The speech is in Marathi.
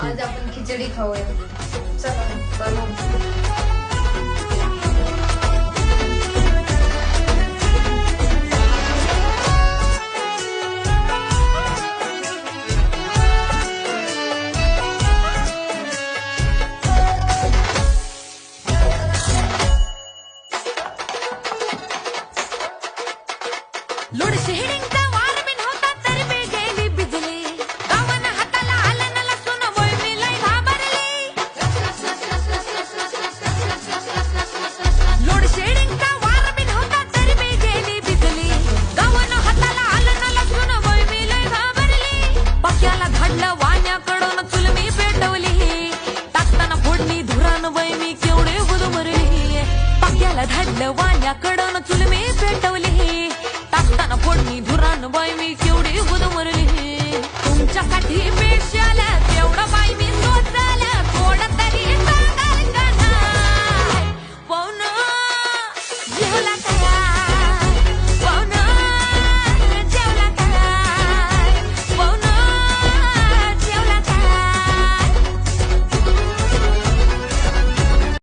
आज आपण खिचडी खाऊया. चला बनवू. लोड शेडिंगचा वार बिन होता तरी बी गेली बिजली गावन हाताला आलं न लसून वय मी लय घाबरली लोड शेडिंगचा वार बिन होता तरी बी गेली बिजली गावन हाताला आलं न लसून वय मी लय घाबरली पक्याला धाडलं वाण्याकडून चूल मी पेटवली टाकताना फोडणी धुरान वय मी केवढे गुदमरली पक्याला धाडलं वाण्याकडून